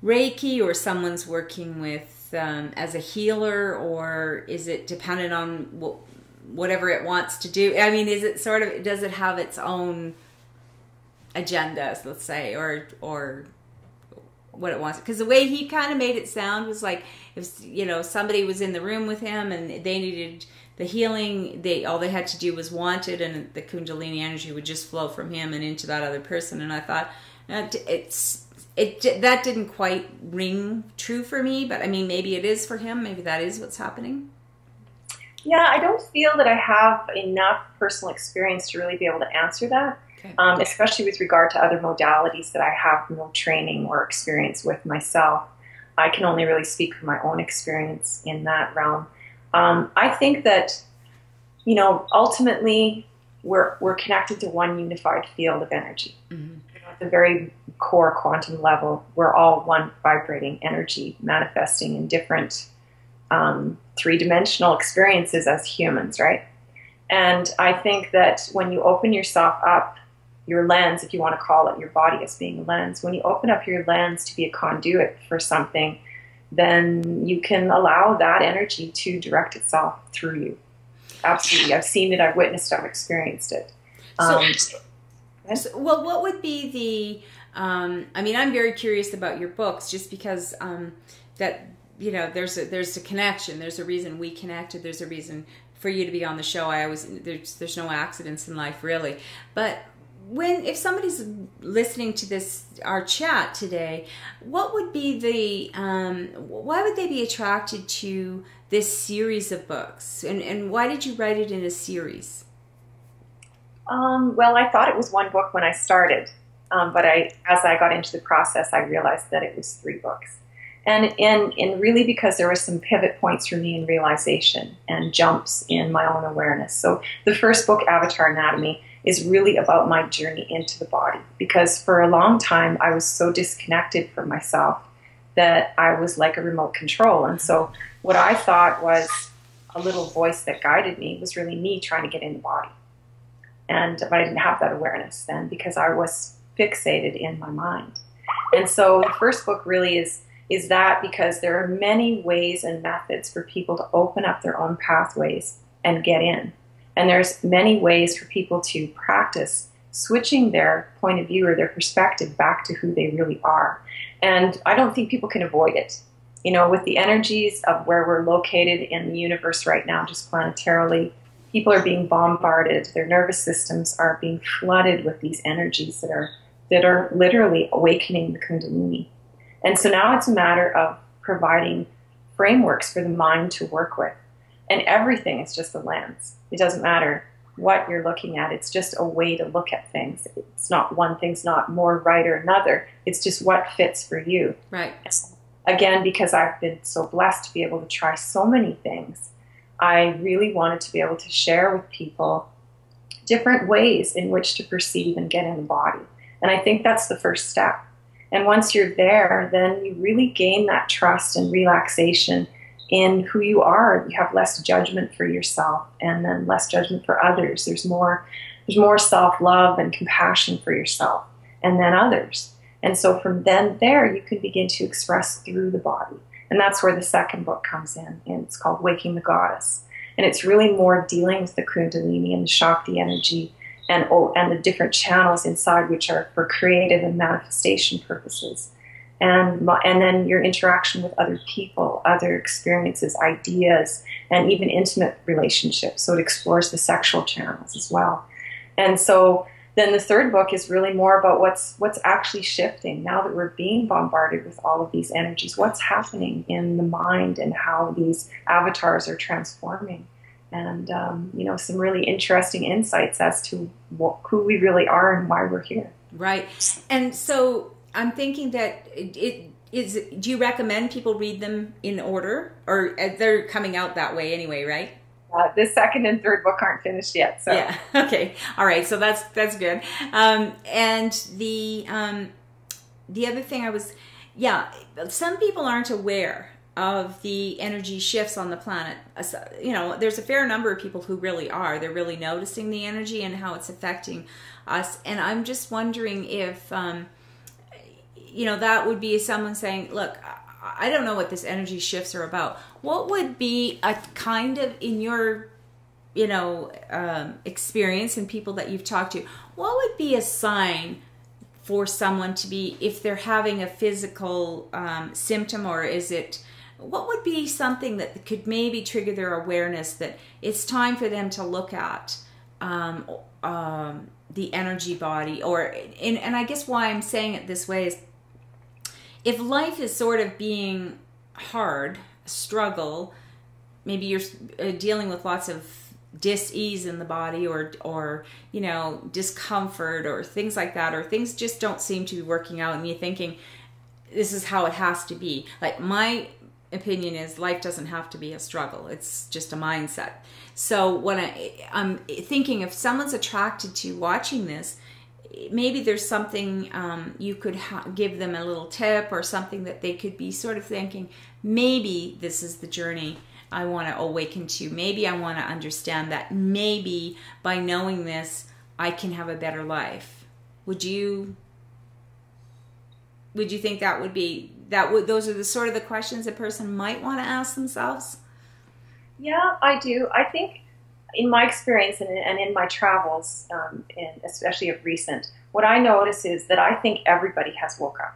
Reiki, or someone's working with as a healer, or is it dependent on whatever it wants to do? I mean, is it sort of, does it have its own agendas, let's say, or what it wants? Because the way he kind of made it sound was like, if somebody was in the room with him and they needed the healing, all they had to do was want it, and the Kundalini energy would just flow from him and into that other person. And I thought that didn't quite ring true for me, but I mean, maybe it is for him. Maybe that is what's happening. Yeah, I don't feel that I have enough personal experience to really be able to answer that, okay. Especially with regard to other modalities that I have no training or experience with myself. I can only really speak from my own experience in that realm. I think that, ultimately we're connected to one unified field of energy. Mm-hmm. At the very core quantum level, we're all one vibrating energy manifesting in different three-dimensional experiences as humans, right? And I think that when you open yourself up, your lens, if you want to call it your body as being a lens, when you open up your lens to be a conduit for something, then you can allow that energy to direct itself through you. Absolutely. I've seen it, I've witnessed it, I've experienced it. Well, what would be the, I mean, I'm very curious about your books, just because that, there's a connection, there's a reason we connected, there's a reason for you to be on the show. There's no accidents in life, really. But if somebody's listening to our chat today, what would be why would they be attracted to this series of books? And why did you write it in a series? Well, I thought it was one book when I started, but as I got into the process, I realized that it was 3 books. And really because there were some pivot points for me in realization and jumps in my own awareness. So the first book, Avatar Anatomy, is really about my journey into the body, because for a long time I was so disconnected from myself that I was like a remote control. And so what I thought was a little voice that guided me was really me trying to get in the body. But I didn't have that awareness then because I was fixated in my mind. And so the first book really is that, because there are many ways and methods for people to open up their own pathways and get in. And there's many ways for people to practice switching their point of view or their perspective back to who they really are. And I don't think people can avoid it. With the energies of where we're located in the universe right now, just planetarily, people are being bombarded. Their nervous systems are being flooded with these energies that are literally awakening the Kundalini. And so now it's a matter of providing frameworks for the mind to work with. And everything is just a lens. It doesn't matter what you're looking at. It's just a way to look at things. It's not one thing's not more right or another. It's just what fits for you. Right. Again, because I've been so blessed to be able to try so many things, I really wanted to be able to share with people different ways in which to perceive and get in the body. And I think that's the first step. And once you're there, then you really gain that trust and relaxation in who you are. You have less judgment for yourself, and then less judgment for others. There's more self-love and compassion for yourself and then others. And so from there you can begin to express through the body. And that's where the second book comes in, and it's called Waking the Goddess. And it's really more dealing with the Kundalini and the Shakti energy and the different channels inside, which are for creative and manifestation purposes. And then your interaction with other people, other experiences, ideas, and even intimate relationships. So it explores the sexual channels as well. And so then the third book is really more about what's actually shifting now that we're being bombarded with all of these energies. What's happening in the mind and how these avatars are transforming. And, some really interesting insights as to who we really are and why we're here. Right. And so I'm thinking that it is. Do you recommend people read them in order, or they're coming out that way anyway, right? The second and third book aren't finished yet. So yeah, okay, all right. So that's good. And the other thing some people aren't aware of the energy shifts on the planet. You know, there's a fair number of people who really are. They're really noticing the energy and how it's affecting us. And I'm just wondering if, you know, that would be someone saying, look, I don't know what this energy shifts are about. What would be a kind of, in your, you know, experience and people that you've talked to, what would be a sign for someone to be, if they're having a physical symptom, or is it, what would be something that could maybe trigger their awareness that it's time for them to look at the energy body? Or, and I guess why I'm saying it this way is, if life is sort of being hard, struggle, maybe you're dealing with lots of dis-ease in the body, or you know, discomfort or things like that, or things just don't seem to be working out, and you're thinking this is how it has to be. Like, my opinion is life doesn't have to be a struggle. It's just a mindset. So when I'm thinking, if someone's attracted to watching this, maybe there's something you could give them a little tip, or something that they could be sort of thinking, maybe this is the journey I want to awaken to. Maybe I want to understand that maybe by knowing this, I can have a better life. Would you think that would be, those are the sort of the questions a person might want to ask themselves? Yeah, I do. I think in my experience and in my travels, and especially of recent, what I notice is that I think everybody has woke up.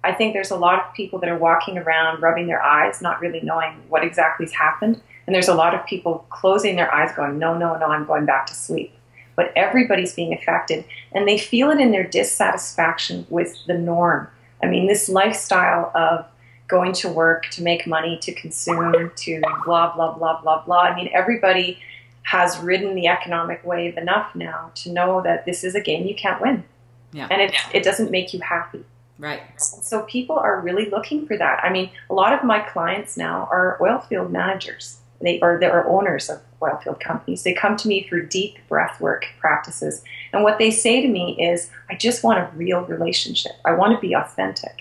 I think there's a lot of people that are walking around rubbing their eyes, not really knowing what exactly has happened. And there's a lot of people closing their eyes going, no, I'm going back to sleep. But everybody's being affected, and they feel it in their dissatisfaction with the norm. I mean, this lifestyle of going to work to make money, to consume, to blah, blah, blah, blah, blah. I mean, everybody has ridden the economic wave enough now to know that this is a game you can't win. Yeah. And it doesn't make you happy. Right. So people are really looking for that. I mean, a lot of my clients now are oil field managers. They are owners of oil field companies. They come to me for deep breathwork practices. And what they say to me is, I just want a real relationship. I want to be authentic.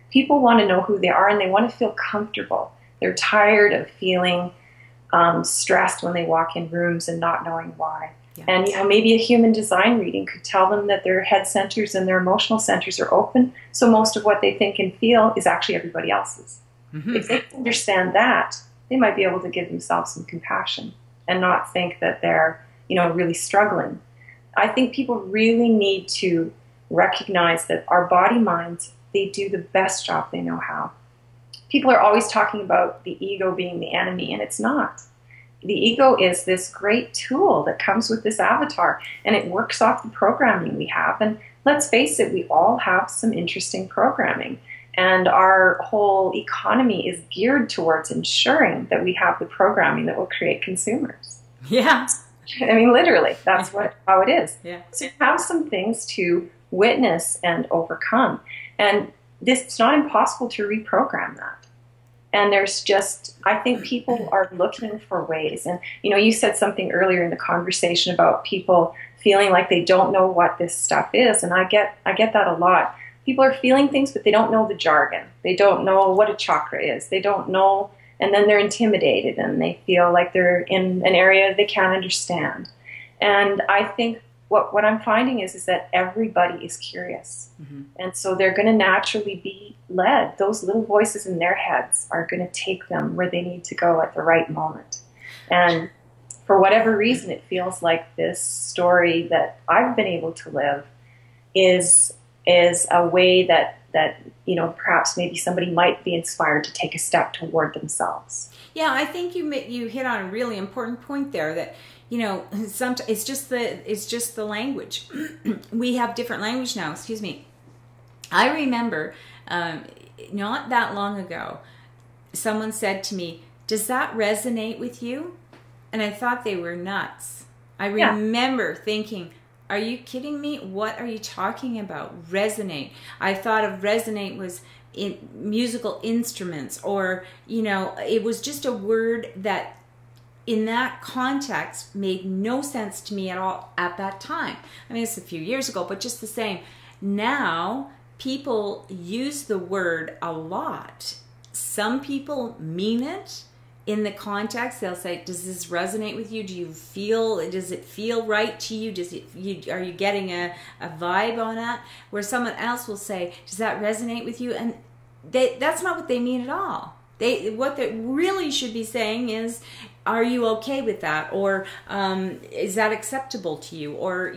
People want to know who they are, and they want to feel comfortable. They're tired of feeling stressed when they walk in rooms and not knowing why. Yeah. And, you know, maybe a human design reading could tell them that their head centers and their emotional centers are open, so most of what they think and feel is actually everybody else's. Mm-hmm. If they understand that, they might be able to give themselves some compassion and not think that they're, you know, really struggling. I think people really need to recognize that our body minds, they do the best job they know how. People are always talking about the ego being the enemy, and it's not. The ego is this great tool that comes with this avatar, and it works off the programming we have. And let's face it, we all have some interesting programming. And our whole economy is geared towards ensuring that we have the programming that will create consumers. Yeah. I mean, literally, that's how it is. Yeah. So you have some things to witness and overcome. And it's not impossible to reprogram that. And there's just, I think people are looking for ways. And, you know, you said something earlier in the conversation about people feeling like they don't know what this stuff is. And I get that a lot. People are feeling things, but they don't know the jargon. They don't know what a chakra is. They don't know, and then they're intimidated and they feel like they're in an area they can't understand. And I think what I'm finding is that everybody is curious. Mm-hmm. And so they're going to naturally be led. Those little voices in their heads are going to take them where they need to go at the right moment. And for whatever reason, it feels like this story that I've been able to live is a way that you know, perhaps maybe somebody might be inspired to take a step toward themselves. Yeah, I think you hit on a really important point there, that, you know, it's just the language. We have different language now. Excuse me. I remember not that long ago, someone said to me, "Does that resonate with you?" And I thought they were nuts. I remember thinking, Are you kidding me? What are you talking about? Resonate. I thought of resonate was in musical instruments, or, it was just a word that in that context made no sense to me at all at that time. I mean, it's a few years ago, but just the same. Now, people use the word a lot. Some people mean it in the context. They'll say, does this resonate with you? Does it feel right to you? Are you getting a vibe on that? Where someone else will say, does that resonate with you? And that's not what they mean at all. What they really should be saying is, are you okay with that? Or is that acceptable to you? Or,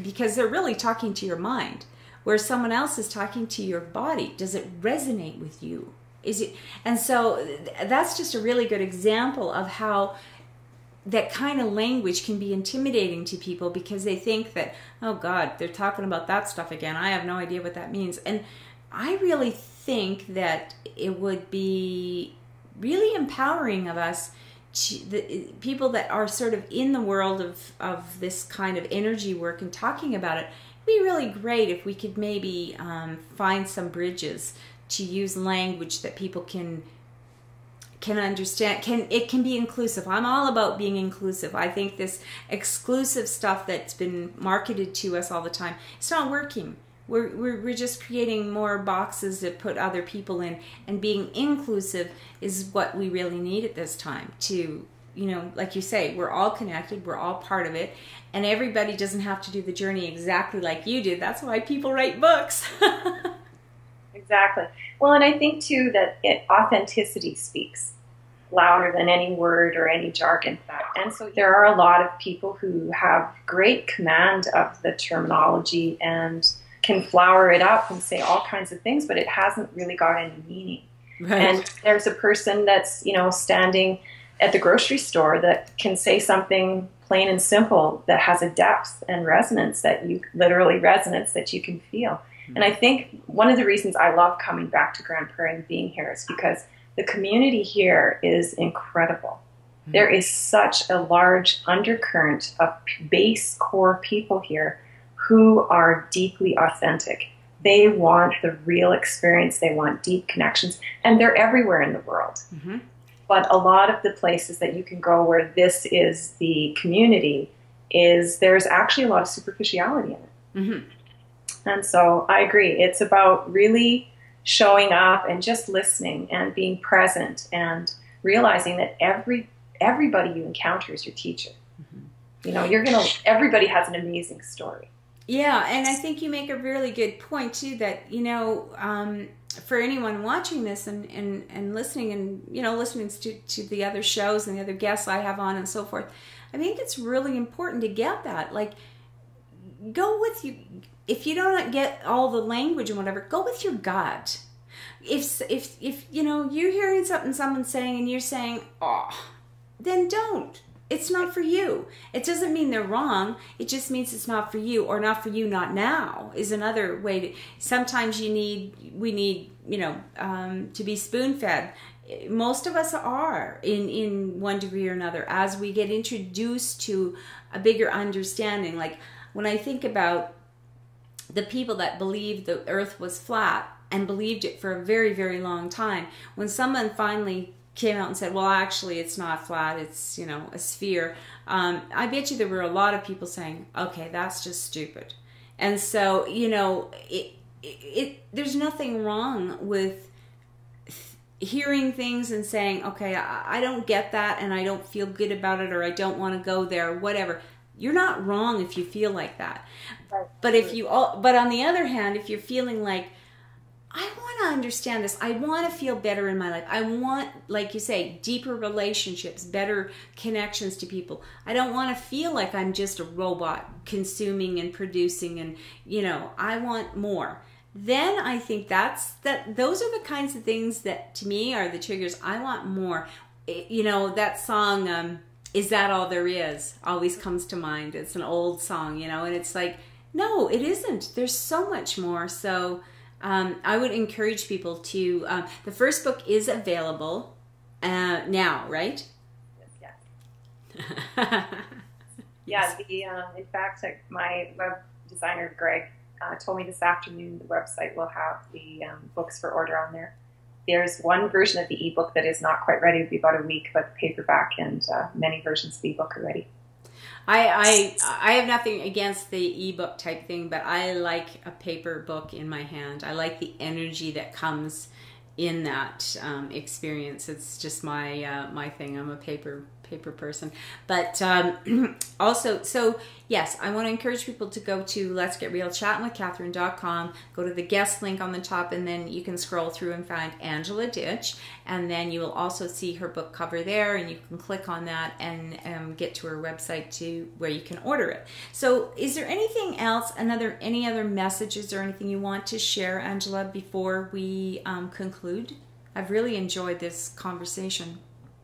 because they're really talking to your mind, where someone else is talking to your body. Does it resonate with you? And so that's just a really good example of how that kind of language can be intimidating to people, because they think that, oh God, they're talking about that stuff again. I have no idea what that means. And I really think that it would be really empowering of us, the people that are sort of in the world of this kind of energy work and talking about it. It'd be really great if we could maybe find some bridges to use language that people can understand. It can be inclusive. I'm all about being inclusive. I think this exclusive stuff that's been marketed to us all the time, it's not working. We're just creating more boxes to put other people in, and being inclusive is what we really need at this time to, like you say, we're all connected, we're all part of it, and everybody doesn't have to do the journey exactly like you did. That's why people write books. Exactly. Well, and I think, too, that authenticity speaks louder than any word or any jargon. And so there are a lot of people who have great command of the terminology and can flower it up and say all kinds of things, but it hasn't really got any meaning. Right. And there's a person that's, standing at the grocery store that can say something plain and simple that has a depth and resonance that you can feel. And I think one of the reasons I love coming back to Grand Prairie and being here is because the community here is incredible. Mm-hmm. There is such a large undercurrent of base core people here who are deeply authentic. They want the real experience. They want deep connections. And they're everywhere in the world. Mm-hmm. But a lot of the places that you can go where this is the community there's actually a lot of superficiality in it. Mm-hmm. And so I agree. It's about really showing up and just listening and being present and realizing that everybody you encounter is your teacher. Mm-hmm. Everybody has an amazing story. Yeah, and I think you make a really good point too, that, for anyone watching this and listening and, listening to the other shows and the other guests I have on and so forth, I think it's really important to get that. Like, go with you. If you don't get all the language and whatever, go with your gut. If you're hearing something someone's saying and you're saying, oh, then don't. It's not for you. It doesn't mean they're wrong. It just means it's not for you, or not for you, not now, is another way to. Sometimes we need, to be spoon-fed. Most of us are in one degree or another as we get introduced to a bigger understanding. Like when I think about the people that believed the earth was flat and believed it for a very, very long time, when someone finally came out and said, well, actually it's not flat, it's, a sphere, I bet you there were a lot of people saying, okay, that's just stupid. And so, there's nothing wrong with hearing things and saying, okay, I don't get that and I don't feel good about it, or I don't want to go there, whatever. You're not wrong if you feel like that. But but on the other hand, if you're feeling like, I want to understand this, I want to feel better in my life, I want, like you say, deeper relationships, better connections to people, I don't want to feel like I'm just a robot consuming and producing, and I want more, then I think those are the kinds of things that to me are the triggers. I want more. That song, Is That All There Is, always comes to mind. It's an old song, and it's like, no, it isn't. There's so much more. So I would encourage people to, the first book is available now, right? Yes. Yeah, in fact, my web designer, Greg, told me this afternoon the website will have the books for order on there. There's one version of the ebook that is not quite ready. It'll be about a week, but the paperback and many versions of the ebook are ready. I have nothing against the ebook type thing, but I like a paper book in my hand. I like the energy that comes in that experience. It's just my thing. I'm a paper person. But also, so yes, I want to encourage people to go to Let's Get Real Chattin with Catherine.com, go to the guest link on the top, and then you can scroll through and find Angela Ditch, and then you will also see her book cover there, and you can click on that and get to her website to where you can order it. So is there anything else, any other messages or anything you want to share, Angela, before we conclude? I've really enjoyed this conversation.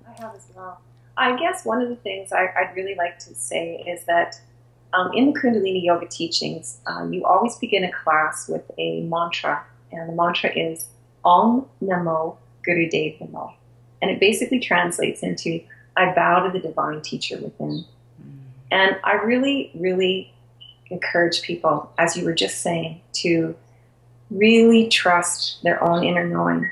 I have as well. I guess one of the things I'd really like to say is that in the Kundalini Yoga teachings, you always begin a class with a mantra, and the mantra is Om Namo Gurudev Namo. And it basically translates into, I bow to the divine teacher within. And I really, really encourage people, as you were just saying, to really trust their own inner knowing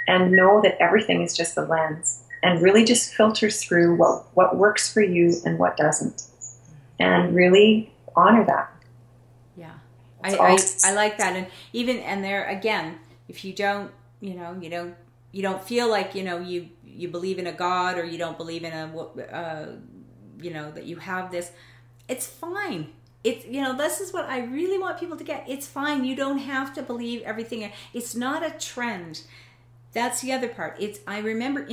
and know that everything is just a lens. And really just filter through what works for you and what doesn't, and really honor that. Yeah, I like that, and there again, if you don't, you don't feel like you believe in a God, or you don't believe in that you have this, it's fine. It's this is what I really want people to get. It's fine. You don't have to believe everything. It's not a trend. That's the other part. I remember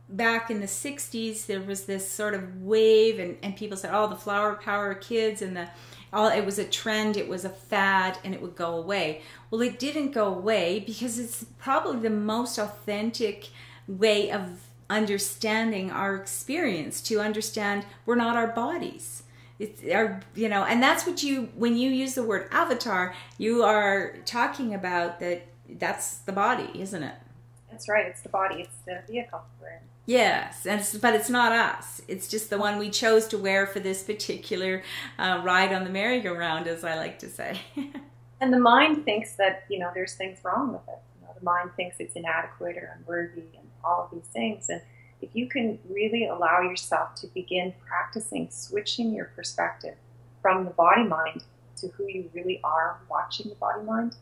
back in the 60s, there was this sort of wave, and people said, oh, the flower power kids, and it was a trend, it was a fad, and it would go away. Well, it didn't go away because it's probably the most authentic way of understanding our experience, to understand we're not our bodies. It's our, and that's what when you use the word avatar, you are talking about that's the body, isn't it? That's right. It's the body. It's the vehicle we're in. Yes, but it's not us. It's just the one we chose to wear for this particular ride on the merry-go-round, as I like to say. And the mind thinks that, there's things wrong with it. The mind thinks it's inadequate or unworthy and all of these things. And if you can really allow yourself to begin practicing switching your perspective from the body-mind to who you really are watching the body-mind,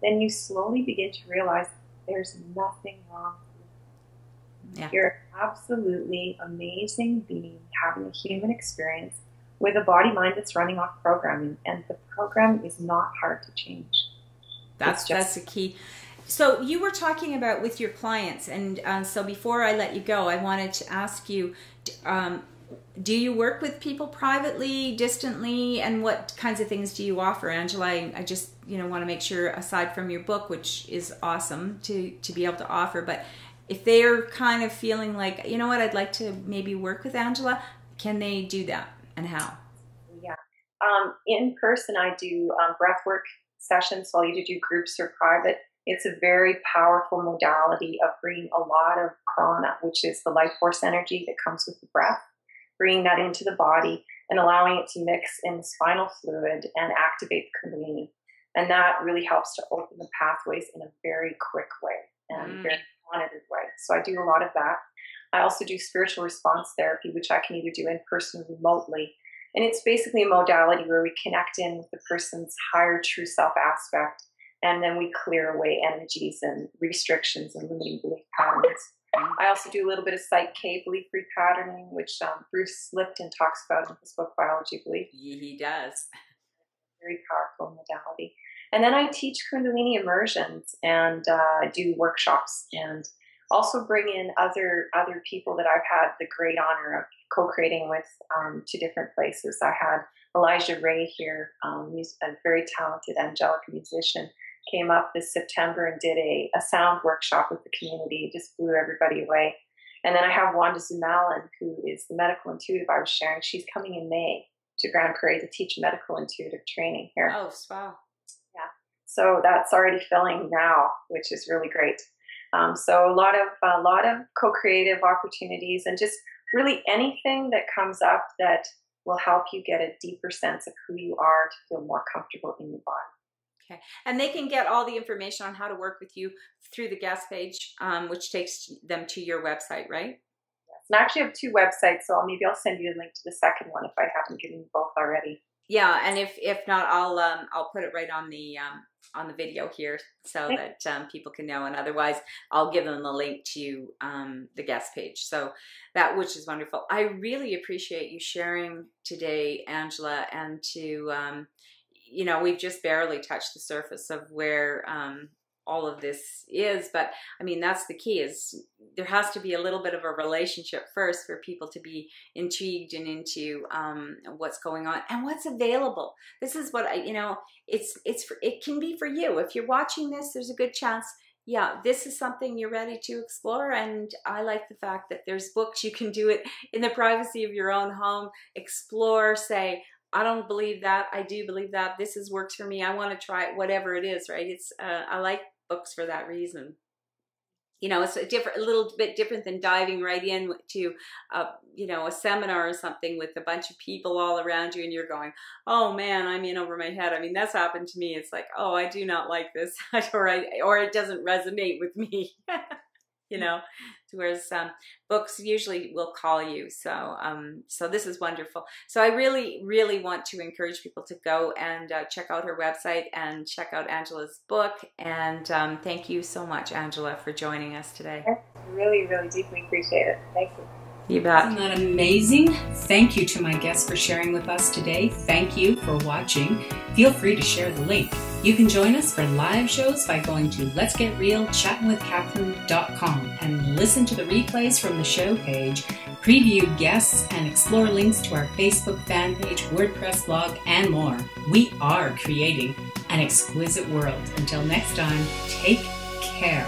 then you slowly begin to realize there's nothing wrong with you. Yeah. You're an absolutely amazing being having a human experience with a body-mind that's running off programming, and the program is not hard to change. That's the key. So you were talking about with your clients, and so before I let you go, I wanted to ask you, do you work with people privately, distantly, and what kinds of things do you offer, Angela? I just want to make sure, aside from your book, which is awesome to be able to offer, but if they're kind of feeling like, what, I'd like to maybe work with Angela, can they do that, and how? Yeah. In person, I do breathwork sessions, so I'll either do groups or private. It's a very powerful modality of bringing a lot of prana, which is the life force energy that comes with the breath, bringing that into the body and allowing it to mix in the spinal fluid and activate the Kundalini. And that really helps to open the pathways in a very quick way and very monitored way. So I do a lot of that. I also do spiritual response therapy, which I can either do in person or remotely. And it's basically a modality where we connect in with the person's higher true self aspect, and then we clear away energies and restrictions and limiting belief patterns. I also do a little bit of Psych K, belief repatterning, which Bruce Lipton talks about in his book, Biology of Belief. He does. Very powerful modality. And then I teach Kundalini immersions and do workshops, and also bring in other people that I've had the great honor of co-creating with to different places. I had Elijah Ray here, who's a very talented angelic musician, came up this September and did a sound workshop with the community. It just blew everybody away. And then I have Wanda Zumalin, who is the medical intuitive I was sharing. She's coming in May to Grand Prairie to teach medical intuitive training here. Oh, wow. Yeah. So that's already filling now, which is really great. So a lot of co-creative opportunities, and just really anything that comes up that will help you get a deeper sense of who you are to feel more comfortable in your body. Okay. And they can get all the information on how to work with you through the guest page, which takes them to your website, right? Yes. And I actually have 2 websites, so maybe I'll send you a link to the second one if I haven't given you both already. Yeah, and if not, I'll put it right on the video here so that people can know. And otherwise, I'll give them the link to the guest page. So that, which is wonderful. I really appreciate you sharing today, Angela, and to you know, we've just barely touched the surface of where all of this is, but I mean, that's the key, is there has to be a little bit of a relationship first for people to be intrigued and into what's going on and what's available. This is what you know, it can be for you. If you're watching this, there's a good chance, yeah, this is something you're ready to explore. And I like the fact that there's books, you can do it in the privacy of your own home, explore, say, I don't believe that, I do believe that, this works for me, I want to try it, whatever it is, right? It's I like books for that reason. You know, it's a little bit different than diving right in to you know, a seminar or something with a bunch of people all around you and you're going, oh man, I'm in over my head. I mean, that's happened to me. It's like, oh, I do not like this, or it doesn't resonate with me. You know, whereas books usually will call you. So so this is wonderful. So I really, really want to encourage people to go and check out her website and check out Angela's book. And thank you so much, Angela, for joining us today. I really, really deeply appreciate it. Thank you. You bet. Isn't that amazing? Thank you to my guests for sharing with us today. Thank you for watching. Feel free to share the link. You can join us for live shows by going to letsgetrealchattinwithcatherine.com and listen to the replays from the show page, preview guests, and explore links to our Facebook fan page, WordPress blog, and more. We are creating an exquisite world. Until next time, take care.